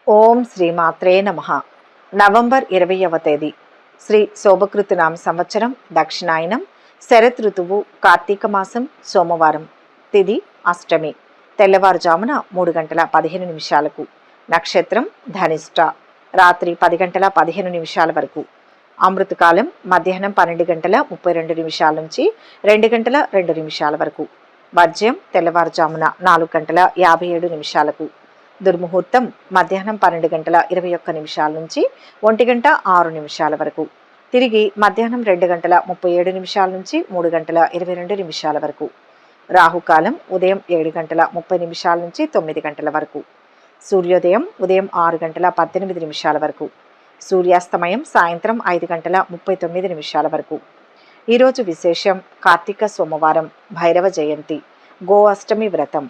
ఓం శ్రీ మాత్రే నమః. నవంబర్ 20వ తేదీ శ్రీ శోభకృతనామ సంవత్సరం దక్షిణాయనం శరత్ ఋతువు కార్తీక మాసం సోమవారం తిథి అష్టమి తెల్లవారుజామున 3 గంటల 15 నిమిషాలకు నక్షత్రం ధనిష్ట రాత్రి 10 గంటల 15 నిమిషాల వరకు అమృతకాలం మధ్యాహ్నం 12 గంటల 32 నిమిషాల నుంచి 2 గంటల 2 నిమిషాల వరకు వర్జ్యం తెల్లవారుజామున 4 గంటల 57 నిమిషాలకు దుర్ముహూర్తం మధ్యాహ్నం 12 గంటల 21 నిమిషాల నుంచి 1 గంట 6 నిమిషాల వరకు తిరిగి మధ్యాహ్నం 2 గంటల 37 నిమిషాల నుంచి 3 గంటల 22 నిమిషాల వరకు రాహుకాలం ఉదయం 7 గంటల 30 నిమిషాల నుంచి 9 గంటల వరకు సూర్యోదయం ఉదయం 6 గంటల 18 నిమిషాల వరకు సూర్యాస్తమయం సాయంత్రం 5 గంటల 39 నిమిషాల వరకు ఈరోజు విశేషం కార్తీక సోమవారం భైరవ జయంతి గో అష్టమి వ్రతం.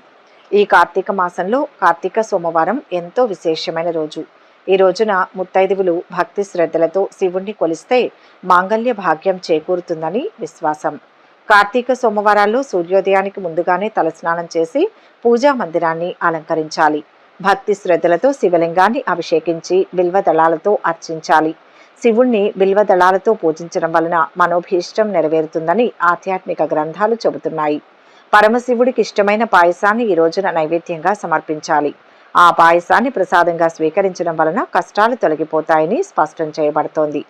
ఈ కార్తీక మాసంలో కార్తీక సోమవారం ఎంతో విశేషమైన రోజు. ఈ రోజున ముత్తైదువులు భక్తి శ్రద్ధలతో శివుణ్ణి కొలిస్తే మాంగళ్య భాగ్యం చేకూరుతుందని విశ్వాసం. కార్తీక సోమవారాల్లో సూర్యోదయానికి ముందుగానే తలస్నానం చేసి పూజా మందిరాన్ని అలంకరించాలి. భక్తి శ్రద్ధలతో శివలింగాన్ని అభిషేకించి బిల్వదళాలతో అర్చించాలి. శివుణ్ణి బిల్వదళాలతో పూజించడం వలన మనోభీష్టం నెరవేరుతుందని ఆధ్యాత్మిక గ్రంథాలు చెబుతున్నాయి. పరమశివుడికి ఇష్టమైన పాయసాన్ని ఈ రోజున నైవేద్యంగా సమర్పించాలి. ఆ పాయసాన్ని ప్రసాదంగా స్వీకరించడం వలన కష్టాలు తొలగిపోతాయని స్పష్టం చేయబడుతోంది.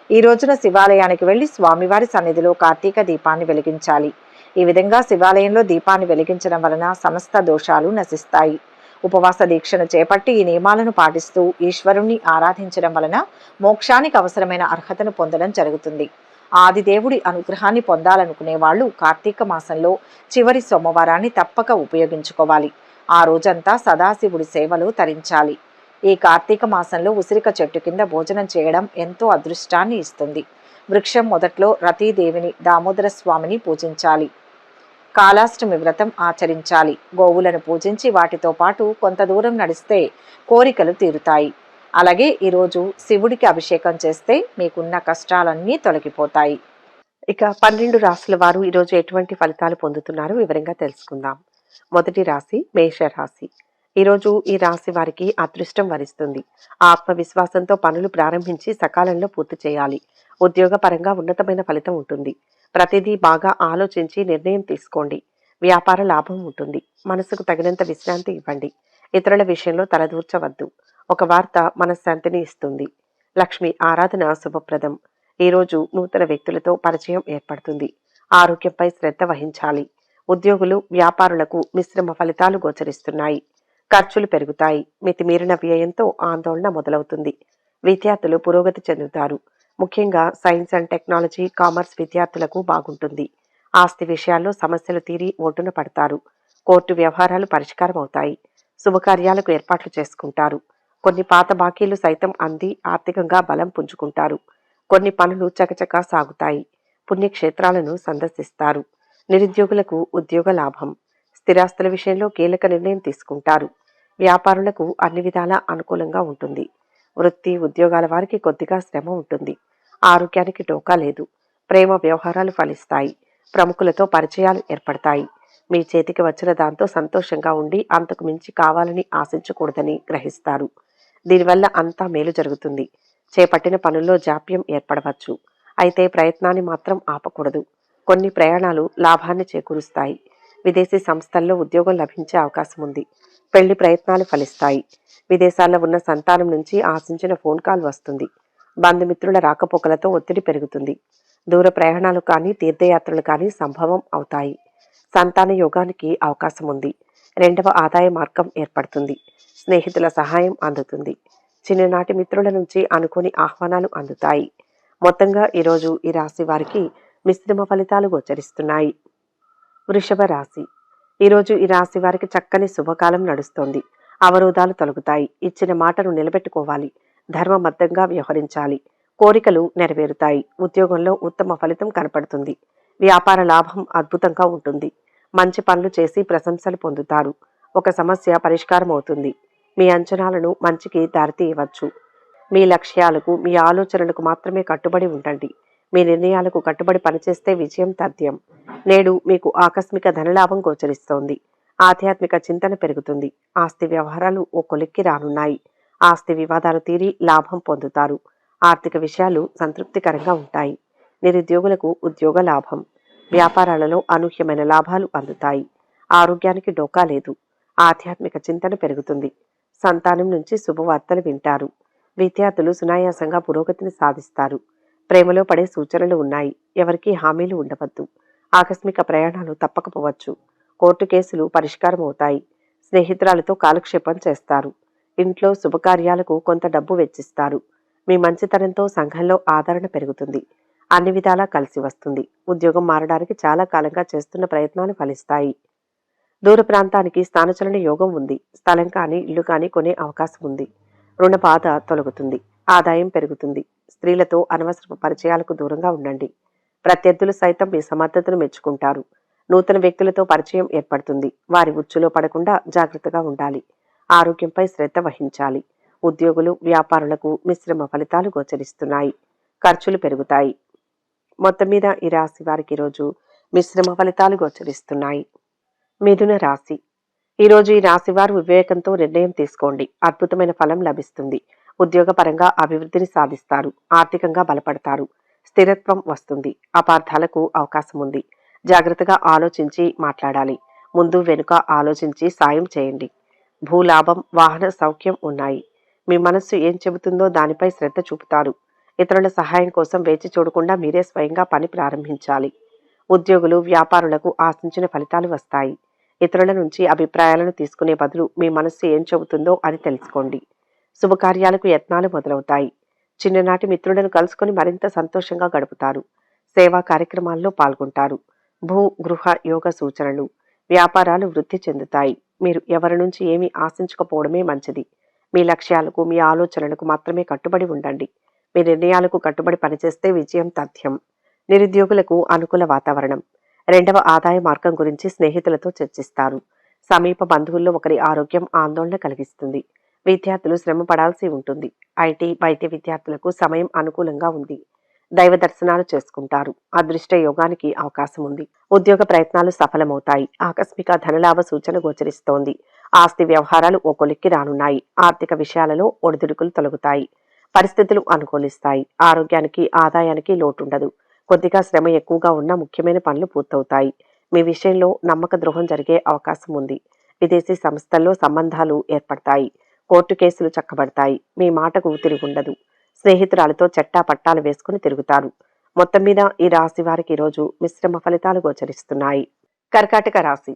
ఈ రోజున శివాలయానికి వెళ్లి స్వామివారి సన్నిధిలో కార్తీక దీపాన్ని వెలిగించాలి. ఈ విధంగా శివాలయంలో దీపాన్ని వెలిగించడం వలన సమస్త దోషాలు నశిస్తాయి. ఉపవాస దీక్షను చేపట్టి ఈ నియమాలను పాటిస్తూ ఈశ్వరుణ్ణి ఆరాధించడం వలన మోక్షానికి అవసరమైన అర్హతను పొందడం జరుగుతుంది. ఆదిదేవుడి అనుగ్రహాన్ని పొందాలనుకునే వాళ్ళు కార్తీక మాసంలో చివరి సోమవారాన్ని తప్పక ఉపయోగించుకోవాలి. ఆ రోజంతా సదాశివుడి సేవలు తరించాలి. ఈ కార్తీక మాసంలో ఉసిరిక చెట్టు కింద భోజనం చేయడం ఎంతో అదృష్టాన్ని ఇస్తుంది. వృక్షం మొదట్లో రతీదేవిని దామోదర స్వామిని పూజించాలి. కాళాష్టమి వ్రతం ఆచరించాలి. గోవులను పూజించి వాటితో పాటు కొంత దూరం నడిస్తే కోరికలు తీరుతాయి. అలాగే ఈరోజు శివుడికి అభిషేకం చేస్తే మీకున్న కష్టాలన్నీ తొలగిపోతాయి. ఇక 12 రాశుల వారు ఈరోజు ఎటువంటి ఫలితాలు పొందుతున్నారో వివరంగా తెలుసుకుందాం. మొదటి రాశి మేషరాశి. ఈరోజు ఈ రాశి వారికి అదృష్టం వరిస్తుంది. ఆత్మవిశ్వాసంతో పనులు ప్రారంభించి సకాలంలో పూర్తి చేయాలి. ఉద్యోగపరంగా ఉన్నతమైన ఫలితం ఉంటుంది. ప్రతిదీ బాగా ఆలోచించి నిర్ణయం తీసుకోండి. వ్యాపార లాభం ఉంటుంది. మనసుకు తగినంత విశ్రాంతి ఇవ్వండి. ఇతరుల విషయంలో తలదూర్చవద్దు. ఒక వార్త మనశ్శాంతిని ఇస్తుంది. లక్ష్మి ఆరాధన శుభప్రదం. ఈరోజు నూతన వ్యక్తులతో పరిచయం ఏర్పడుతుంది. ఆరోగ్యంపై శ్రద్ధ వహించాలి. ఉద్యోగులు వ్యాపారులకు మిశ్రమ ఫలితాలు గోచరిస్తున్నాయి. ఖర్చులు పెరుగుతాయి. మితిమీరిన వ్యయంతో ఆందోళన మొదలవుతుంది. విద్యార్థులు పురోగతి చెందుతారు. ముఖ్యంగా సైన్స్ అండ్ టెక్నాలజీ, కామర్స్ విద్యార్థులకు బాగుంటుంది. ఆస్తి విషయాల్లో సమస్యలు తీరి ఒడ్డున పడతారు. కోర్టు వ్యవహారాలు పరిష్కారం అవుతాయి. శుభకార్యాలకు ఏర్పాట్లు చేసుకుంటారు. కొన్ని పాత బాకీలు సైతం అంది ఆర్థికంగా బలం పుంజుకుంటారు. కొన్ని పనులు చకచకా సాగుతాయి. పుణ్యక్షేత్రాలను సందర్శిస్తారు. నిరుద్యోగులకు ఉద్యోగ లాభం. స్థిరాస్తుల విషయంలో కీలక నిర్ణయం తీసుకుంటారు. వ్యాపారులకు అన్ని విధాలా అనుకూలంగా ఉంటుంది. వృత్తి ఉద్యోగాల వారికి కొద్దిగా శ్రమ ఉంటుంది. ఆరోగ్యానికి టోకా లేదు. ప్రేమ వ్యవహారాలు ఫలిస్తాయి. ప్రముఖులతో పరిచయాలు ఏర్పడతాయి. మీ చేతికి వచ్చిన దాంతో సంతోషంగా ఉండి అంతకు మించి కావాలని ఆశించకూడదని గ్రహిస్తారు. దీనివల్ల అంతా మేలు జరుగుతుంది. చేపట్టిన పనుల్లో జాప్యం ఏర్పడవచ్చు. అయితే ప్రయత్నాన్ని మాత్రం ఆపకూడదు. కొన్ని ప్రయాణాలు లాభాన్ని చేకూరుస్తాయి. విదేశీ సంస్థల్లో ఉద్యోగం లభించే అవకాశం ఉంది. పెళ్లి ప్రయత్నాలు ఫలిస్తాయి. విదేశాల్లో ఉన్న సంతానం నుంచి ఆశించిన ఫోన్ కాల్ వస్తుంది. బంధుమిత్రుల రాకపోకలతో ఒత్తిడి పెరుగుతుంది. దూర ప్రయాణాలు కానీ తీర్థయాత్రలు కానీ సంభవం అవుతాయి. సంతాన యోగానికి అవకాశం ఉంది. రెండవ ఆదాయ మార్గం ఏర్పడుతుంది. స్నేహితుల సహాయం అందుతుంది. చిన్ననాటి మిత్రుల నుంచి అనుకోని ఆహ్వానాలు అందుతాయి. మొత్తంగా ఈరోజు ఈ రాశి వారికి మిశ్రమ ఫలితాలు గోచరిస్తున్నాయి. వృషభ రాశి. ఈరోజు ఈ రాశి వారికి చక్కని శుభకాలం నడుస్తోంది. అవరోధాలు తొలగుతాయి. ఇచ్చిన మాటను నిలబెట్టుకోవాలి. ధర్మబద్ధంగా వ్యవహరించాలి. కోరికలు నెరవేరుతాయి. ఉద్యోగంలో ఉత్తమ ఫలితం కనపడుతుంది. వ్యాపార లాభం అద్భుతంగా ఉంటుంది. మంచి పనులు చేసి ప్రశంసలు పొందుతారు. ఒక సమస్య పరిష్కారం అవుతుంది. మీ అంచనాలను మంచికి దారితీయవచ్చు. మీ లక్ష్యాలకు మీ ఆలోచనలకు మాత్రమే కట్టుబడి ఉండండి. మీ నిర్ణయాలకు కట్టుబడి పనిచేస్తే విజయం తథ్యం. నేడు మీకు ఆకస్మిక ధనలాభం గోచరిస్తోంది. ఆధ్యాత్మిక చింతన పెరుగుతుంది. ఆస్తి వ్యవహారాలు ఓ కొలిక్కి రానున్నాయి. ఆస్తి వివాదాలు తీరి లాభం పొందుతారు. ఆర్థిక విషయాలు సంతృప్తికరంగా ఉంటాయి. నిరుద్యోగులకు ఉద్యోగ లాభం. వ్యాపారాలలో అనూహ్యమైన లాభాలు అందుతాయి. ఆరోగ్యానికి డోకా లేదు. ఆధ్యాత్మిక చింతన పెరుగుతుంది. సంతానం నుంచి శుభవార్తలు వింటారు. విద్యార్థులు సునాయాసంగా పురోగతిని సాధిస్తారు. ప్రేమలో పడే సూచనలు ఉన్నాయి. ఎవరికీ హామీలు ఉండవద్దు. ఆకస్మిక ప్రయాణాలు తప్పకపోవచ్చు. కోర్టు కేసులు పరిష్కారం అవుతాయి. స్నేహితురాలతో కాలక్షేపం చేస్తారు. ఇంట్లో శుభకార్యాలకు కొంత డబ్బు వెచ్చిస్తారు. మీ మంచితనంతో సంఘంలో ఆదరణ పెరుగుతుంది. అన్ని విధాలా కలిసి వస్తుంది. ఉద్యోగం మారడానికి చాలా కాలంగా చేస్తున్న ప్రయత్నాలు ఫలిస్తాయి. దూర ప్రాంతానికి స్థానచలన యోగం ఉంది. స్థలం కానీ ఇల్లు కానీ కొనే అవకాశం ఉంది. రుణ బాధ తొలగుతుంది. ఆదాయం పెరుగుతుంది. స్త్రీలతో అనవసరపు పరిచయాలకు దూరంగా ఉండండి. ప్రత్యర్థులు సైతం మీ సమర్థతను మెచ్చుకుంటారు. నూతన వ్యక్తులతో పరిచయం ఏర్పడుతుంది. వారి ఉచ్చులో పడకుండా జాగ్రత్తగా ఉండాలి. ఆరోగ్యంపై శ్రద్ధ వహించాలి. ఉద్యోగులు వ్యాపారులకు మిశ్రమ ఫలితాలు గోచరిస్తున్నాయి. ఖర్చులు పెరుగుతాయి. మొత్తం మీద ఈ రాశి వారికి ఈరోజు మిశ్రమ ఫలితాలు గోచరిస్తున్నాయి. మిథున రాశి. ఈరోజు ఈ రాశి వారు వివేకంతో నిర్ణయం తీసుకోండి. అద్భుతమైన ఫలం లభిస్తుంది. ఉద్యోగపరంగా అభివృద్ధిని సాధిస్తారు. ఆర్థికంగా బలపడతారు. స్థిరత్వం వస్తుంది. అపార్థాలకు అవకాశం ఉంది. జాగ్రత్తగా ఆలోచించి మాట్లాడాలి. ముందు వెనుక ఆలోచించి సాయం చేయండి. భూలాభం, వాహన సౌఖ్యం ఉన్నాయి. మీ మనస్సు ఏం చెబుతుందో దానిపై శ్రద్ధ చూపుతారు. ఇతరుల సహాయం కోసం వేచి చూడకుండా మీరే స్వయంగా పని ప్రారంభించాలి. ఉద్యోగులు వ్యాపారులకు ఆశించిన ఫలితాలు వస్తాయి. ఇతరుల నుంచి అభిప్రాయాలను తీసుకునే బదులు మీ మనస్సు ఏం చెబుతుందో అది తెలుసుకోండి. శుభకార్యాలకు యత్నాలు మొదలవుతాయి. చిన్ననాటి మిత్రులను కలుసుకొని మరింత సంతోషంగా గడుపుతారు. సేవా కార్యక్రమాల్లో పాల్గొంటారు. భూ గృహ యోగ సూచనలు. వ్యాపారాలు వృద్ధి చెందుతాయి. మీరు ఎవరి నుంచి ఏమీ ఆశించకపోవడమే మంచిది. మీ లక్ష్యాలకు మీ ఆలోచనలకు మాత్రమే కట్టుబడి ఉండండి. మీ నిర్ణయాలకు కట్టుబడి పనిచేస్తే విజయం తథ్యం. నిరుద్యోగులకు అనుకూల వాతావరణం. రెండవ ఆదాయ మార్గం గురించి స్నేహితులతో చర్చిస్తారు. సమీప బంధువుల్లో ఒకరి ఆరోగ్యం ఆందోళన కలిగిస్తుంది. విద్యార్థులు శ్రమ పడాల్సి ఉంటుంది. ఐటీ, వైద్య విద్యార్థులకు సమయం అనుకూలంగా ఉంది. దైవ దర్శనాలు చేసుకుంటారు. అదృష్ట యోగానికి అవకాశం ఉంది. ఉద్యోగ ప్రయత్నాలు సఫలమవుతాయి. ఆకస్మిక ధనలాభ సూచన గోచరిస్తోంది. ఆస్తి వ్యవహారాలు ఓ కొలిక్కి రానున్నాయి. ఆర్థిక విషయాలలో ఒడిదుడుకులు తొలగుతాయి. పరిస్థితులు అనుకూలిస్తాయి. ఆరోగ్యానికి ఆదాయానికి లోటుండదు. కొద్దిగా శ్రమ ఎక్కువగా ఉన్న ముఖ్యమైన పనులు పూర్తవుతాయి. మీ విషయంలో నమ్మక ద్రోహం జరిగే అవకాశం ఉంది. విదేశీ సంస్థల్లో సంబంధాలు ఏర్పడతాయి. కోర్టు కేసులు చక్కబడతాయి. మీ మాటకు తిరుగుండదు. స్నేహితురాలతో చట్టా పట్టాలు వేసుకుని తిరుగుతారు. మొత్తం మీద ఈ రాశి వారికి ఈరోజు మిశ్రమ ఫలితాలు గోచరిస్తున్నాయి. కర్కాటక రాశి.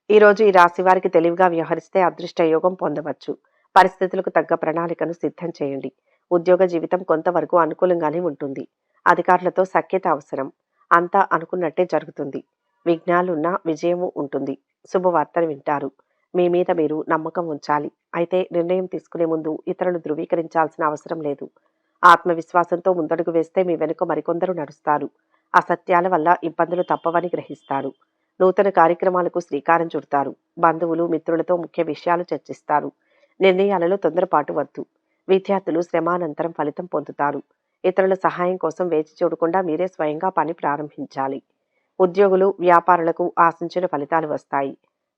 ఈరోజు ఈ రాశి వారికి తెలివిగా వ్యవహరిస్తే అదృష్ట యోగం పొందవచ్చు. పరిస్థితులకు తగ్గ ప్రణాళికను సిద్ధం చేయండి. ఉద్యోగ జీవితం కొంతవరకు అనుకూలంగానే ఉంటుంది. అధికారులతో సఖ్యత అవసరం. అంతా అనుకున్నట్టే జరుగుతుంది. విఘ్నాలున్నా విజయము ఉంటుంది. శుభవార్తలు వింటారు. మీ మీద మీరు నమ్మకం ఉంచాలి. అయితే నిర్ణయం తీసుకునే ముందు ఇతరులు ధృవీకరించాల్సిన అవసరం లేదు. ఆత్మవిశ్వాసంతో ముందడుగు వేస్తే మీ వెనుక మరికొందరు నడుస్తారు. అసత్యాల వల్ల ఇబ్బందులు తప్పవని గ్రహిస్తారు. నూతన కార్యక్రమాలకు శ్రీకారం చుడతారు. బంధువులు మిత్రులతో ముఖ్య విషయాలు చర్చిస్తారు. నిర్ణయాలలో తొందరపాటు వద్దు. విద్యార్థులు శ్రమానంతరం ఫలితం పొందుతారు. ఇతరుల సహాయం కోసం వేచి చూడకుండా మీరే స్వయంగా పని ప్రారంభించాలి. ఉద్యోగులు వ్యాపారులకు ఆశించిన ఫలితాలు వస్తాయి.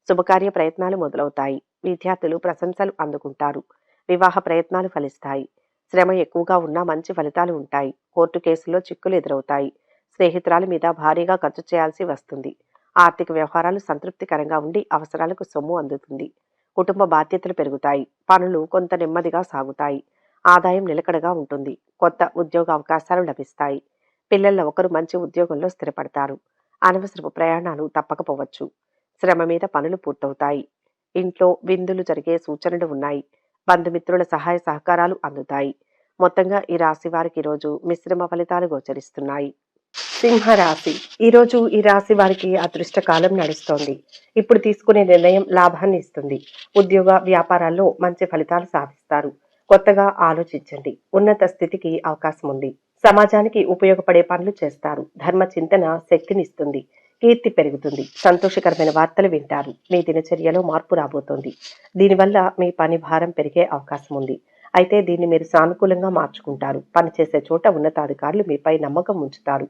శుభకార్య ప్రయత్నాలు మొదలవుతాయి. విద్యార్థులు ప్రశంసలు అందుకుంటారు. వివాహ ప్రయత్నాలు ఫలిస్తాయి. శ్రమ ఎక్కువగా ఉన్నా మంచి ఫలితాలు ఉంటాయి. కోర్టు కేసుల్లో చిక్కులు ఎదురవుతాయి. స్నేహితురాల మీద భారీగా ఖర్చు చేయాల్సి వస్తుంది. ఆర్థిక వ్యవహారాలు సంతృప్తికరంగా ఉండి అవసరాలకు సొమ్ము అందుతుంది. కుటుంబ బాధ్యతలు పెరుగుతాయి. పనులు కొంత నెమ్మదిగా సాగుతాయి. ఆదాయం నిలకడగా ఉంటుంది. కొత్త ఉద్యోగ అవకాశాలు లభిస్తాయి. పిల్లల్లో ఒకరు మంచి ఉద్యోగంలో స్థిరపడతారు. అనవసరపు ప్రయాణాలు తప్పకపోవచ్చు. శ్రమ మీద పనులు పూర్తవుతాయి. ఇంట్లో విందులు జరిగే సూచనలు ఉన్నాయి. బంధుమిత్రుల సహాయ సహకారాలు అందుతాయి. మొత్తంగా ఈ రాశి వారికి ఈరోజు మిశ్రమ ఫలితాలు గోచరిస్తున్నాయి. సింహరాశి. ఈరోజు ఈ రాశి వారికి అదృష్టకాలం నడుస్తోంది. ఇప్పుడు తీసుకునే నిర్ణయం లాభాన్ని ఇస్తుంది. ఉద్యోగ వ్యాపారాల్లో మంచి ఫలితాలు సాధిస్తారు. కొత్తగా ఆలోచించండి. ఉన్నత స్థితికి అవకాశం ఉంది. సమాజానికి ఉపయోగపడే పనులు చేస్తారు. ధర్మ చింతన శక్తినిస్తుంది. కీర్తి పెరుగుతుంది. సంతోషకరమైన వార్తలు వింటారు. మీ దినచర్యలో మార్పు రాబోతోంది. దీనివల్ల మీ పని భారం పెరిగే అవకాశం ఉంది. అయితే దీన్ని మీరు సానుకూలంగా మార్చుకుంటారు. పనిచేసే చోట ఉన్నతాధికారులు మీపై నమ్మకం ఉంచుతారు.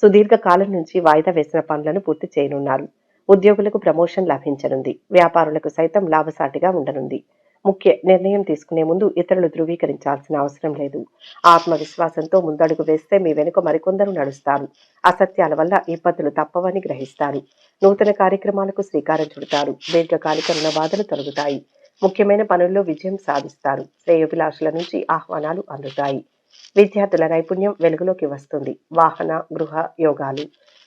సుదీర్ఘ కాలం నుంచి వాయిదా వేసిన పనులను పూర్తి చేయనున్నారు. ఉద్యోగులకు ప్రమోషన్ లభించనుంది. వ్యాపారులకు సైతం లాభసాటిగా ఉండనుంది. ముఖ్య నిర్ణయం తీసుకునే ముందు ఇతరులు ధృవీకరించాల్సిన అవసరం లేదు. ఆత్మవిశ్వాసంతో ముందడుగు వేస్తే మీ వెనుక మరికొందరు నడుస్తారు. అసత్యాల వల్ల ఇబ్బందులు తప్పవని గ్రహిస్తారు. నూతన కార్యక్రమాలకు శ్రీకారం చుడతారు. దీర్ఘకాలిక రుణ బాధలు తొలగుతాయి. ముఖ్యమైన పనుల్లో విజయం సాధిస్తారు. శ్రేయోభిలాషుల నుంచి ఆహ్వానాలు అందుతాయి. విద్యార్థుల నైపుణ్యం వెలుగులోకి వస్తుంది. వాహన, గృహ యోగాలు,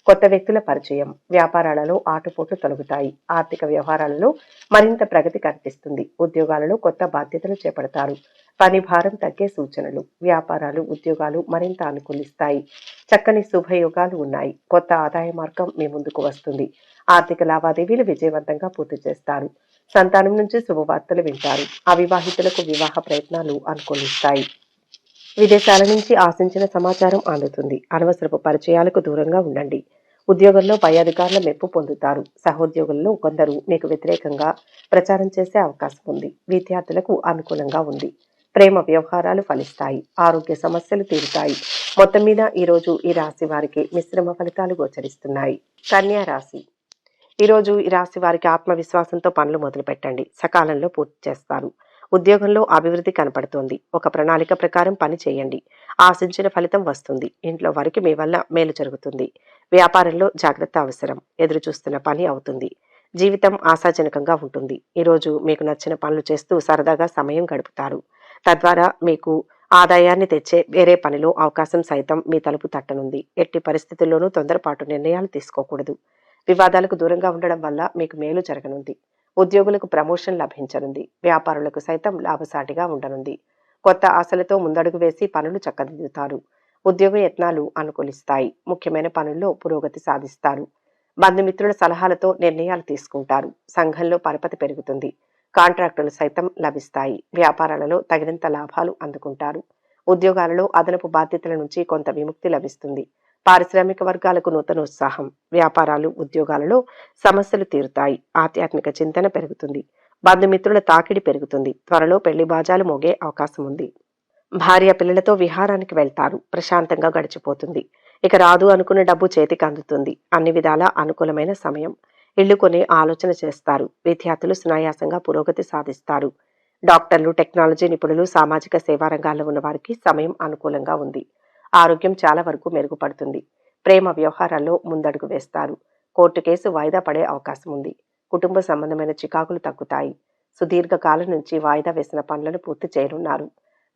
కొత్త వ్యక్తుల పరిచయం, వ్యాపారాలలో ఆటుపోట్లు తొలగుతాయి. ఆర్థిక వ్యవహారాలలో మరింత ప్రగతి కనిపిస్తుంది. ఉద్యోగాలలో కొత్త బాధ్యతలు చేపడతారు. పని భారం తగ్గే సూచనలు. వ్యాపారాలు, ఉద్యోగాలు మరింత అనుకూలిస్తాయి. చక్కని శుభయోగాలు ఉన్నాయి. కొత్త ఆదాయ మార్గం మీ ముందుకు వస్తుంది. ఆర్థిక లావాదేవీలు విజయవంతంగా పూర్తి చేస్తారు. సంతానం నుంచి శుభవార్తలు వింటారు. అవివాహితులకు వివాహ ప్రయత్నాలు అనుకూలిస్తాయి. విదేశాల నుంచి ఆశించిన సమాచారం అందుతుంది. అనవసరపు పరిచయాలకు దూరంగా ఉండండి. ఉద్యోగంలో పై అధికారుల మెప్పు పొందుతారు. సహోద్యోగుల్లో కొందరు మీకు వ్యతిరేకంగా ప్రచారం చేసే అవకాశం ఉంది. విద్యార్థులకు అనుకూలంగా ఉంది. ప్రేమ వ్యవహారాలు ఫలిస్తాయి. ఆరోగ్య సమస్యలు తీరుతాయి. మొత్తం మీద ఈరోజు ఈ రాశి వారికి మిశ్రమ ఫలితాలు గోచరిస్తున్నాయి. కన్యా రాశి. ఈరోజు ఈ రాశి వారికి ఆత్మవిశ్వాసంతో పనులు మొదలు పెట్టండి. సకాలంలో పూర్తి చేస్తారు. ఉద్యోగంలో అభివృద్ధి కనపడుతోంది. ఒక ప్రణాళిక ప్రకారం పని చేయండి. ఆశించిన ఫలితం వస్తుంది. ఇంట్లో వారికి మీ వల్ల మేలు జరుగుతుంది. వ్యాపారంలో జాగ్రత్త అవసరం. ఎదురు చూస్తున్న పని అవుతుంది. జీవితం ఆశాజనకంగా ఉంటుంది. ఈరోజు మీకు నచ్చిన పనులు చేస్తూ సరదాగా సమయం గడుపుతారు. తద్వారా మీకు ఆదాయాన్ని తెచ్చే వేరే పనిలో అవకాశం సైతం మీ తలుపు తట్టనుంది. ఎట్టి పరిస్థితుల్లోనూ తొందరపాటు నిర్ణయాలు తీసుకోకూడదు. వివాదాలకు దూరంగా ఉండడం వల్ల మీకు మేలు జరగనుంది. ఉద్యోగులకు ప్రమోషన్ లభించనుంది. వ్యాపారులకు సైతం లాభసాటిగా ఉండనుంది. కొత్త ఆశలతో ముందడుగు వేసి పనులు చక్కదిద్దుతారు. ఉద్యోగ యత్నాలు అనుకూలిస్తాయి. ముఖ్యమైన పనుల్లో పురోగతి సాధిస్తారు. బంధుమిత్రుల సలహాలతో నిర్ణయాలు తీసుకుంటారు. సంఘంలో పరపతి పెరుగుతుంది. కాంట్రాక్టులు సైతం లభిస్తాయి. వ్యాపారాలలో తగినంత లాభాలు అందుకుంటారు. ఉద్యోగాలలో అదనపు బాధ్యతల నుంచి కొంత విముక్తి లభిస్తుంది. పారిశ్రామిక వర్గాలకు నూతన ఉత్సాహం. వ్యాపారాలు, ఉద్యోగాలలో సమస్యలు తీరుతాయి. ఆధ్యాత్మిక చింతన పెరుగుతుంది. బంధుమిత్రుల తాకిడి పెరుగుతుంది. త్వరలో పెళ్లి బాజాలు మోగే అవకాశం ఉంది. భార్య పిల్లలతో విహారానికి వెళ్తారు. ప్రశాంతంగా గడిచిపోతుంది. ఇక రాదు అనుకున్న డబ్బు చేతికి అందుతుంది. అన్ని విధాలా అనుకూలమైన సమయం. ఇళ్లు కొనే ఆలోచన చేస్తారు. విద్యార్థులు సునాయాసంగా పురోగతి సాధిస్తారు. డాక్టర్లు, టెక్నాలజీ నిపుణులు, సామాజిక సేవా రంగాల్లో ఉన్న వారికి సమయం అనుకూలంగా ఉంది. ఆరోగ్యం చాలా వరకు మెరుగుపడుతుంది. ప్రేమ వ్యవహారాల్లో ముందడుగు వేస్తారు. కోర్టు కేసు వాయిదా పడే అవకాశం ఉంది. కుటుంబ సంబంధమైన చికాకులు తగ్గుతాయి. సుదీర్ఘ కాలం నుంచి వాయిదా వేసిన పనులను పూర్తి చేయనున్నారు.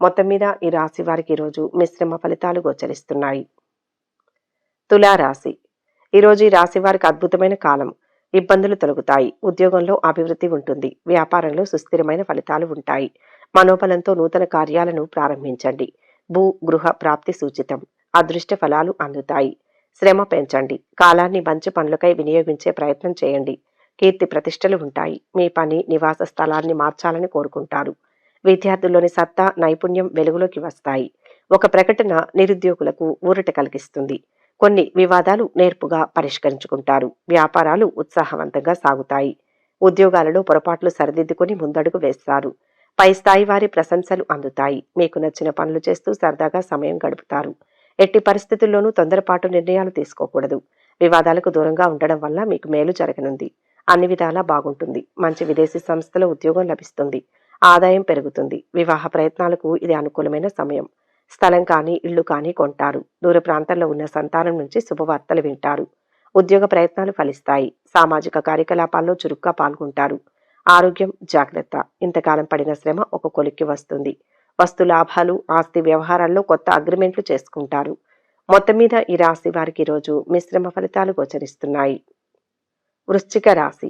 మొత్తం మీద ఈ రాశి వారికి ఈరోజు మిశ్రమ ఫలితాలు గోచరిస్తున్నాయి. తులారాశి. ఈరోజు ఈ రాశి వారికి అద్భుతమైన కాలం. ఇబ్బందులు తొలగుతాయి. ఉద్యోగంలో అభివృద్ధి ఉంటుంది. వ్యాపారంలో సుస్థిరమైన ఫలితాలు ఉంటాయి. మనోబలంతో నూతన కార్యాలను ప్రారంభించండి. భూ గృహ ప్రాప్తి సూచితం. అదృష్ట ఫలాలు అందుతాయి. శ్రమ పెంచండి. కాలాన్ని మంచి పనులకై వినియోగించే ప్రయత్నం చేయండి. కీర్తి ప్రతిష్టలు ఉంటాయి. మీ పని, నివాస స్థలాన్ని మార్చాలని కోరుకుంటారు. విద్యార్థుల్లోని సత్తా, నైపుణ్యం వెలుగులోకి వస్తాయి. ఒక ప్రకటన నిరుద్యోగులకు ఊరట కలిగిస్తుంది. కొన్ని వివాదాలు నేర్పుగా పరిష్కరించుకుంటారు. వ్యాపారాలు ఉత్సాహవంతంగా సాగుతాయి. ఉద్యోగాలలో పొరపాట్లు సరిదిద్దుకుని ముందడుగు వేస్తారు. పై స్థాయి వారి ప్రశంసలు అందుతాయి. మీకు నచ్చిన పనులు చేస్తూ సరదాగా సమయం గడుపుతారు. ఎట్టి పరిస్థితుల్లోనూ తొందరపాటు నిర్ణయాలు తీసుకోకూడదు. వివాదాలకు దూరంగా ఉండడం వల్ల మీకు మేలు జరగనుంది. అన్ని విధాలా బాగుంటుంది. మంచి విదేశీ సంస్థలో ఉద్యోగం లభిస్తుంది. ఆదాయం పెరుగుతుంది. వివాహ ప్రయత్నాలకు ఇది అనుకూలమైన సమయం. స్థలం కానీ, ఇళ్లు కానీ కొంటారు. దూర ప్రాంతాల్లో ఉన్న సంతానం నుంచి శుభవార్తలు వింటారు. ఉద్యోగ ప్రయత్నాలు ఫలిస్తాయి. సామాజిక కార్యకలాపాల్లో చురుగ్గా పాల్గొంటారు. ఆరోగ్యం జాగ్రత్త. ఇంతకాలం పడిన శ్రమ ఒక కొలిక్కి వస్తుంది. వస్తు లాభాలు, ఆస్తి వ్యవహారాల్లో కొత్త అగ్రిమెంట్లు చేసుకుంటారు. మొత్తం మీద ఈ రాశి వారికి ఈరోజు మిశ్రమ ఫలితాలు గోచరిస్తున్నాయి. వృశ్చిక రాశి.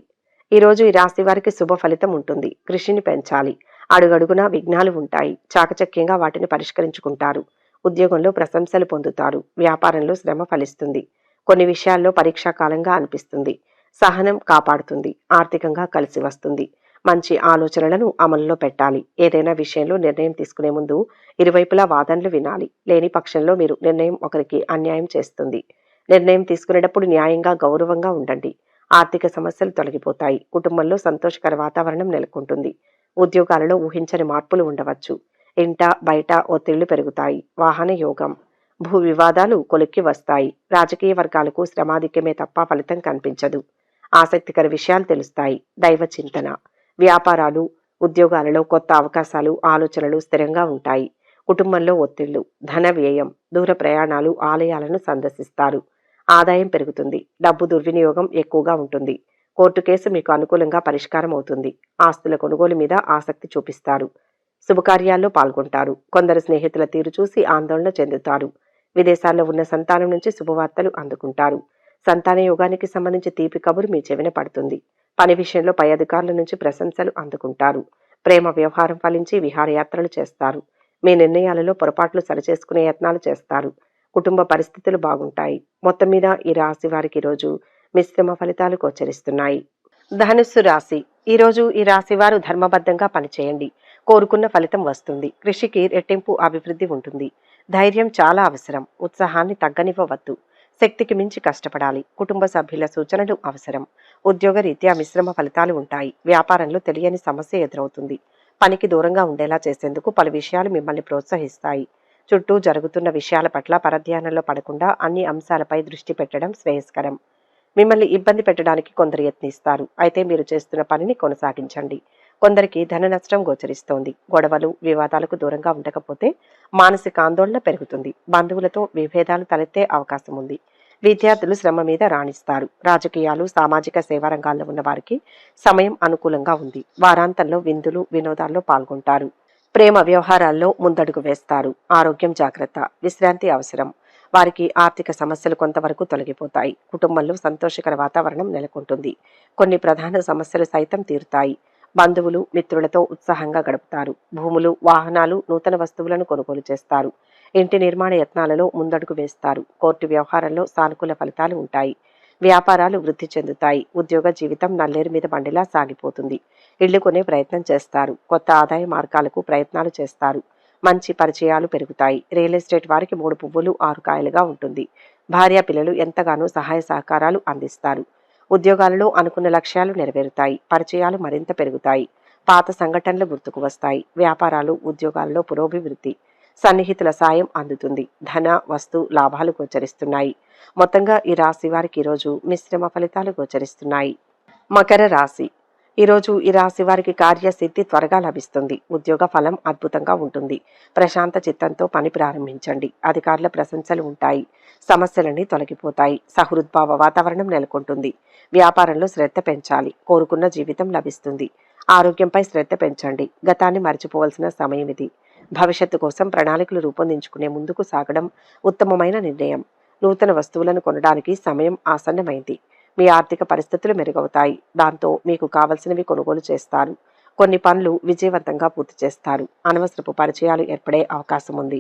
ఈరోజు ఈ రాశి వారికి శుభ ఫలితం ఉంటుంది. కృషిని పెంచాలి. అడుగడుగునా విఘ్నాలు ఉంటాయి. చాకచక్యంగా వాటిని పరిష్కరించుకుంటారు. ఉద్యోగంలో ప్రశంసలు పొందుతారు. వ్యాపారంలో శ్రమ ఫలిస్తుంది. కొన్ని విషయాల్లో పరీక్షా కాలంగా అనిపిస్తుంది. సహనం కాపాడుతుంది. ఆర్థికంగా కలిసి వస్తుంది. మంచి ఆలోచనలను అమలులో పెట్టాలి. ఏదైనా విషయంలో నిర్ణయం తీసుకునే ముందు ఇరువైపులా వాదనలు వినాలి. లేని పక్షంలో మీరు నిర్ణయం ఒకరికి అన్యాయం చేస్తుంది. నిర్ణయం తీసుకునేటప్పుడు న్యాయంగా, గౌరవంగా ఉండండి. ఆర్థిక సమస్యలు తొలగిపోతాయి. కుటుంబంలో సంతోషకర వాతావరణం నెలకొంటుంది. ఉద్యోగాలలో ఊహించని మార్పులు ఉండవచ్చు. ఇంట బయట ఒత్తిళ్లు పెరుగుతాయి. వాహన యోగం. భూ వివాదాలు కొలిక్కి వస్తాయి. రాజకీయ వర్గాలకు శ్రమాధిక్యమే తప్ప ఫలితం కనిపించదు. ఆసక్తికర విషయాలు తెలుస్తాయి. దైవ చింతన. వ్యాపారాలు ఉద్యోగాలలో కొత్త అవకాశాలు, ఆలోచనలు స్థిరంగా ఉంటాయి. కుటుంబంలో ఒత్తిళ్లు, ధన వ్యయం, దూర ప్రయాణాలు, ఆలయాలను సందర్శిస్తారు. ఆదాయం పెరుగుతుంది. డబ్బు దుర్వినియోగం ఎక్కువగా ఉంటుంది. కోర్టు కేసు మీకు అనుకూలంగా పరిష్కారం అవుతుంది. ఆస్తుల కొనుగోలు మీద ఆసక్తి చూపిస్తారు. శుభకార్యాల్లో పాల్గొంటారు. కొందరు స్నేహితుల తీరు చూసి ఆందోళన చెందుతారు. విదేశాల్లో ఉన్న సంతానం నుంచి శుభవార్తలు అందుకుంటారు. సంతాన యోగానికి సంబంధించి తీపి కబురు మీ చెవిన పడుతుంది. పని విషయంలో పై అధికారుల నుంచి ప్రశంసలు అందుకుంటారు. ప్రేమ వ్యవహారం ఫలించి విహారయాత్రలు చేస్తారు. మీ నిర్ణయాలలో పొరపాట్లు సరిచేసుకునే యత్నాలు చేస్తారు. కుటుంబ పరిస్థితులు బాగుంటాయి. మొత్తం మీద ఈ రాశి వారికి ఈరోజు మిశ్రమ ఫలితాలు గోచరిస్తున్నాయి. ధనుస్సు రాశి. ఈరోజు ఈ రాశి వారు ధర్మబద్ధంగా పనిచేయండి. కోరుకున్న ఫలితం వస్తుంది. కృషికి రెట్టింపు అభివృద్ధి ఉంటుంది. ధైర్యం చాలా అవసరం. ఉత్సాహాన్ని తగ్గనివ్వవద్దు. శక్తికి మించి కష్టపడాలి. కుటుంబ సభ్యుల సూచనలు అవసరం. ఉద్యోగ రీత్యా మిశ్రమ ఫలితాలు ఉంటాయి. వ్యాపారంలో తెలియని సమస్య ఎదురవుతుంది. పనికి దూరంగా ఉండేలా చేసేందుకు పలు విషయాలు మిమ్మల్ని ప్రోత్సహిస్తాయి. చుట్టూ జరుగుతున్న విషయాల పట్ల పరధ్యానంలో పడకుండా అన్ని అంశాలపై దృష్టి పెట్టడం శ్రేయస్కరం. మిమ్మల్ని ఇబ్బంది పెట్టడానికి కొందరు యత్నిస్తారు. అయితే మీరు చేస్తున్న పనిని కొనసాగించండి. కొందరికి ధన నష్టం గోచరిస్తోంది. గొడవలు, వివాదాలకు దూరంగా ఉండకపోతే మానసిక ఆందోళన పెరుగుతుంది. బంధువులతో విభేదాలు తలెత్తే అవకాశం ఉంది. విద్యార్థులు శ్రమ మీద రాణిస్తారు. రాజకీయాలు, సామాజిక సేవా రంగాల్లో ఉన్న వారికి సమయం అనుకూలంగా ఉంది. వారాంతంలో విందులు, వినోదాల్లో పాల్గొంటారు. ప్రేమ వ్యవహారాల్లో ముందడుగు వేస్తారు. ఆరోగ్యం జాగ్రత్త. విశ్రాంతి అవసరం. వారికి ఆర్థిక సమస్యలు కొంతవరకు తొలగిపోతాయి. కుటుంబంలో సంతోషకర వాతావరణం నెలకొంటుంది. కొన్ని ప్రధాన సమస్యలు సైతం తీరుతాయి. బంధువులు, మిత్రులతో ఉత్సాహంగా గడుపుతారు. భూములు, వాహనాలు, నూతన వస్తువులను కొనుగోలు చేస్తారు. ఇంటి నిర్మాణ యత్నాలలో ముందడుగు వేస్తారు. కోర్టు వ్యవహారంలో సానుకూల ఫలితాలు ఉంటాయి. వ్యాపారాలు వృద్ధి చెందుతాయి. ఉద్యోగ జీవితం నల్లేరు మీద బండిలా సాగిపోతుంది. ఇళ్లు కొనే ప్రయత్నం చేస్తారు. కొత్త ఆదాయ మార్గాలకు ప్రయత్నాలు చేస్తారు. మంచి పరిచయాలు పెరుగుతాయి. రియల్ ఎస్టేట్ వారికి 3 పువ్వులు 6 కాయలుగా ఉంటుంది. భార్య పిల్లలు ఎంతగానో సహాయ సహకారాలు అందిస్తారు. ఉద్యోగాలలో అనుకున్న లక్ష్యాలు నెరవేరుతాయి. పరిచయాలు మరింత పెరుగుతాయి. పాత సంఘటనలు గుర్తుకు వస్తాయి. వ్యాపారాలు, ఉద్యోగాలలో పురోభివృద్ధి. సన్నిహితుల సాయం అందుతుంది. ధన, వస్తు లాభాలు గోచరిస్తున్నాయి. మొత్తంగా ఈ రాశి వారికి ఈరోజు మిశ్రమ ఫలితాలు గోచరిస్తున్నాయి. మకర రాశి. ఈరోజు ఈ రాశి వారికి కార్యసిద్ధి త్వరగా లభిస్తుంది. ఉద్యోగ ఫలం అద్భుతంగా ఉంటుంది. ప్రశాంత చిత్తంతో పని ప్రారంభించండి. అధికారుల ప్రశంసలు ఉంటాయి. సమస్యలన్నీ తొలగిపోతాయి. సహృద్భావ వాతావరణం నెలకొంటుంది. వ్యాపారంలో శ్రద్ధ పెంచాలి. కోరుకున్న జీవితం లభిస్తుంది. ఆరోగ్యంపై శ్రద్ధ పెంచండి. గతాన్ని మర్చిపోవలసిన సమయం ఇది. భవిష్యత్తు కోసం ప్రణాళికలు రూపొందించుకునే ముందుకు సాగడం ఉత్తమమైన నిర్ణయం. నూతన వస్తువులను కొనడానికి సమయం ఆసన్నమైంది. మీ ఆర్థిక పరిస్థితులు మెరుగవుతాయి. దాంతో మీకు కావలసినవి కొనుగోలు చేస్తారు. కొన్ని పనులు విజయవంతంగా పూర్తి చేస్తారు. అనవసరపు పరిచయాలు ఏర్పడే అవకాశం ఉంది.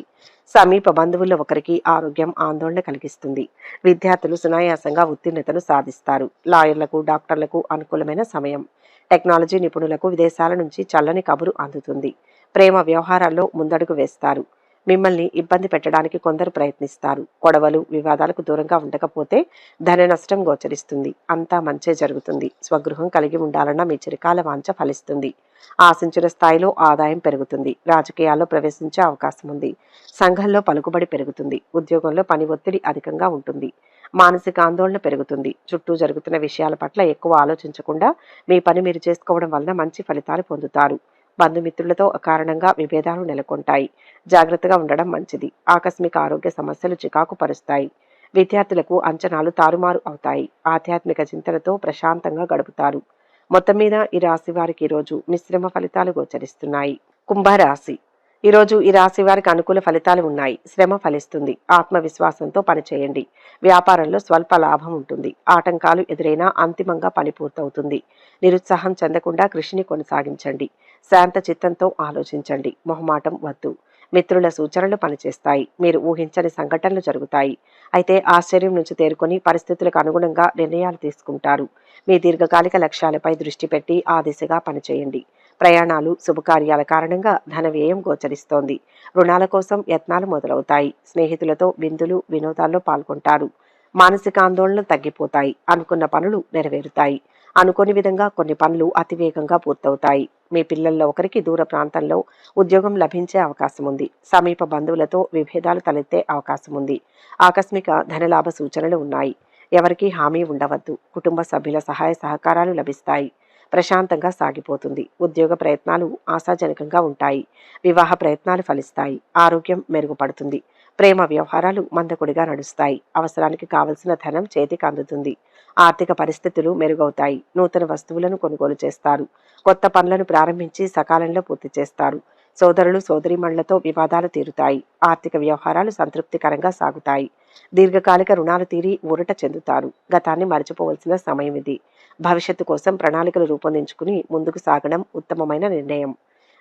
సమీప బంధువుల్లో ఒకరికి ఆరోగ్యం ఆందోళన కలిగిస్తుంది. విద్యార్థులు సునాయాసంగా ఉత్తీర్ణతను సాధిస్తారు. లాయర్లకు, డాక్టర్లకు అనుకూలమైన సమయం. టెక్నాలజీ నిపుణులకు విదేశాల నుంచి చల్లని కబురు అందుతుంది. ప్రేమ వ్యవహారాల్లో ముందడుగు వేస్తారు. మిమ్మల్ని ఇబ్బంది పెట్టడానికి కొందరు ప్రయత్నిస్తారు. గొడవలు, వివాదాలకు దూరంగా ఉండకపోతే ధన నష్టం గోచరిస్తుంది. అంతా మంచే జరుగుతుంది. స్వగృహం కలిగి ఉండాలన్న మీ చిరకాల వాంఛ ఫలిస్తుంది. ఆశించిన స్థాయిలో ఆదాయం పెరుగుతుంది. రాజకీయాల్లో ప్రవేశించే అవకాశం ఉంది. సంఘంలో పలుకుబడి పెరుగుతుంది. ఉద్యోగంలో పని ఒత్తిడి అధికంగా ఉంటుంది. మానసిక ఆందోళన పెరుగుతుంది. చుట్టూ జరుగుతున్న విషయాల పట్ల ఎక్కువ ఆలోచించకుండా మీ పని మీరు చేసుకోవడం వలన మంచి ఫలితాలు పొందుతారు. బంధుమిత్రులతో అకారణంగా విభేదాలు నెలకొంటాయి. జాగ్రత్తగా ఉండడం మంచిది. ఆకస్మిక ఆరోగ్య సమస్యలు చికాకు పరుస్తాయి. విద్యార్థులకు అంచనాలు తారుమారు అవుతాయి. ఆధ్యాత్మిక చింతనతో ప్రశాంతంగా గడుపుతారు. మొత్తం మీద ఈ రాశి వారికి ఈరోజు మిశ్రమ ఫలితాలు గోచరిస్తున్నాయి. కుంభరాశి. ఈరోజు ఈ రాశి వారికి అనుకూల ఫలితాలు ఉన్నాయి. శ్రమ ఫలిస్తుంది. ఆత్మవిశ్వాసంతో పనిచేయండి. వ్యాపారంలో స్వల్ప లాభం ఉంటుంది. ఆటంకాలు ఎదురైనా అంతిమంగా పని పూర్తవుతుంది. నిరుత్సాహం చెందకుండా కృషిని కొనసాగించండి. శాంత చిత్తంతో ఆలోచించండి. మొహమాటం వద్దు. మిత్రుల సూచనలు పనిచేస్తాయి. మీరు ఊహించని సంఘటనలు జరుగుతాయి. అయితే ఆశ్చర్యం నుంచి తేరుకొని పరిస్థితులకు అనుగుణంగా నిర్ణయాలు తీసుకుంటారు. మీ దీర్ఘకాలిక లక్ష్యాలపై దృష్టి పెట్టి ఆ దిశగా పనిచేయండి. ప్రయాణాలు, శుభకార్యాల కారణంగా ధన వ్యయం గోచరిస్తోంది. రుణాల కోసం యత్నాలు మొదలవుతాయి. స్నేహితులతో విందులు, వినోదాల్లో పాల్గొంటారు. మానసిక ఆందోళనలు తగ్గిపోతాయి. అనుకున్న పనులు నెరవేరుతాయి. అనుకోని విధంగా కొన్ని పనులు అతివేగంగా పూర్తవుతాయి. మీ పిల్లల్లో ఒకరికి దూర ప్రాంతంలో ఉద్యోగం లభించే అవకాశం ఉంది. సమీప బంధువులతో విభేదాలు తలెత్తే అవకాశం ఉంది. ఆకస్మిక ధనలాభ సూచనలు ఉన్నాయి. ఎవరికీ హామీ ఉండవద్దు. కుటుంబ సభ్యుల సహాయ సహకారాలు లభిస్తాయి. ప్రశాంతంగా సాగిపోతుంది. ఉద్యోగ ప్రయత్నాలు ఆశాజనకంగా ఉంటాయి. వివాహ ప్రయత్నాలు ఫలిస్తాయి. ఆరోగ్యం మెరుగుపడుతుంది. ప్రేమ వ్యవహారాలు మందకొడిగా నడుస్తాయి. అవసరానికి కావలసిన ధనం చేతికి అందుతుంది. ఆర్థిక పరిస్థితులు మెరుగవుతాయి. నూతన వస్తువులను కొనుగోలు చేస్తారు. కొత్త పనులను ప్రారంభించి సకాలంలో పూర్తి చేస్తారు. సోదరులు సోదరీమణులతో వివాదాలు తీరుతాయి. ఆర్థిక వ్యవహారాలు సంతృప్తికరంగా సాగుతాయి. దీర్ఘకాలిక రుణాలు తీరి ఊరట చెందుతారు. గతాన్ని మరచిపోవలసిన సమయం ఇది. భవిష్యత్తు కోసం ప్రణాళికలు రూపొందించుకుని ముందుకు సాగడం ఉత్తమమైన నిర్ణయం.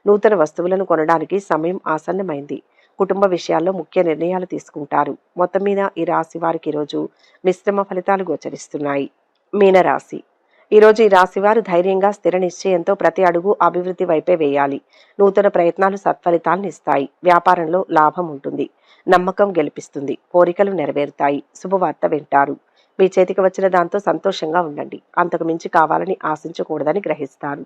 నూతన వస్తువులను కొనడానికి సమయం ఆసన్నమైంది. కుటుంబ విషయాల్లో ముఖ్య నిర్ణయాలు తీసుకుంటారు. మొత్తం మీద ఈ రాశి వారికి ఈరోజు మిశ్రమ ఫలితాలు గోచరిస్తున్నాయి. మీనరాశి. ఈరోజు ఈ రాశివారు ధైర్యంగా స్థిర నిశ్చయంతో ప్రతి అడుగు అభివృద్ధి వైపే వేయాలి. నూతన ప్రయత్నాలు సత్ఫలితాలను ఇస్తాయి. వ్యాపారంలో లాభం ఉంటుంది. నమ్మకం గెలిపిస్తుంది. కోరికలు నెరవేరుతాయి. శుభవార్త వింటారు. మీ చేతికి వచ్చిన దాంతో సంతోషంగా ఉండండి. అంతకు మించి కావాలని ఆశించకూడదని గ్రహిస్తారు.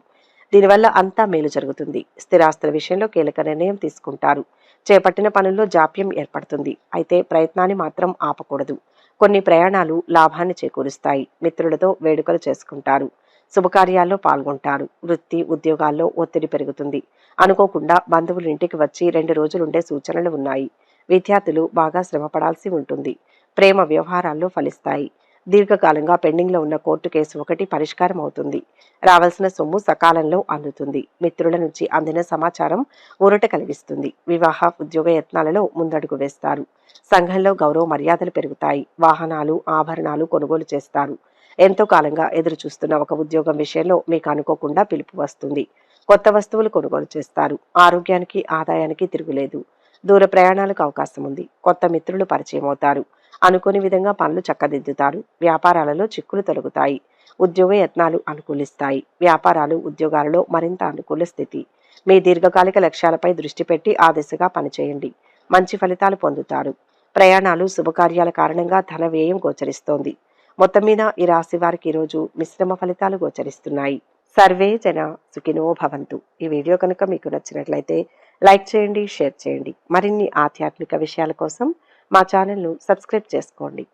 దీనివల్ల అంతా మేలు జరుగుతుంది. స్థిరాస్తుల విషయంలో కీలక నిర్ణయం తీసుకుంటారు. చేపట్టిన పనుల్లో జాప్యం ఏర్పడుతుంది. అయితే ప్రయత్నాన్ని మాత్రం ఆపకూడదు. కొన్ని ప్రయాణాలు లాభాన్ని చేకూరుస్తాయి. మిత్రులతో వేడుకలు చేసుకుంటారు. శుభకార్యాల్లో పాల్గొంటారు. వృత్తి ఉద్యోగాల్లో ఒత్తిడి పెరుగుతుంది. అనుకోకుండా బంధువులు ఇంటికి వచ్చి 2 రోజులుండే సూచనలు ఉన్నాయి. విద్యార్థులు బాగా శ్రమపడాల్సి ఉంటుంది. ప్రేమ వ్యవహారాల్లో ఫలిస్తాయి. దీర్ఘకాలంగా పెండింగ్లో ఉన్న కోర్టు కేసు ఒకటి పరిష్కారం అవుతుంది. రావాల్సిన సొమ్ము సకాలంలో అందుతుంది. మిత్రుల నుంచి అందిన సమాచారం ఊరట కలిగిస్తుంది. వివాహ ఉద్యోగ యత్నాలలో ముందడుగు వేస్తారు. సంఘంలో గౌరవ మర్యాదలు పెరుగుతాయి. వాహనాలు ఆభరణాలు కొనుగోలు చేస్తారు. ఎంతో కాలంగా ఎదురు చూస్తున్న ఒక ఉద్యోగం విషయంలో మీకు అనుకోకుండా పిలుపు వస్తుంది. కొత్త వస్తువులు కొనుగోలు చేస్తారు. ఆరోగ్యానికి ఆదాయానికి తిరుగులేదు. దూర ప్రయాణాలకు అవకాశం ఉంది. కొత్త మిత్రులు పరిచయం అవుతారు. అనుకోని విధంగా పనులు చక్కదిద్దుతారు. వ్యాపారాలలో చిక్కులు తొలగుతాయి. ఉద్యోగ యత్నాలు అనుకూలిస్తాయి. వ్యాపారాలు ఉద్యోగాలలో మరింత అనుకూల స్థితి. మీ దీర్ఘకాలిక లక్ష్యాలపై దృష్టి పెట్టి ఆ దిశగా పనిచేయండి. మంచి ఫలితాలు పొందుతారు. ప్రయాణాలు శుభకార్యాల కారణంగా ధన వ్యయం గోచరిస్తోంది. మొత్తం మీద ఈ రాశి వారికి ఈరోజు మిశ్రమ ఫలితాలు గోచరిస్తున్నాయి. సర్వే జన సుఖినో భవంతు. ఈ వీడియో కనుక మీకు నచ్చినట్లయితే లైక్ చేయండి, షేర్ చేయండి. మరిన్ని ఆధ్యాత్మిక విషయాల కోసం మా ఛానల్ను సబ్స్క్రైబ్ చేసుకోండి.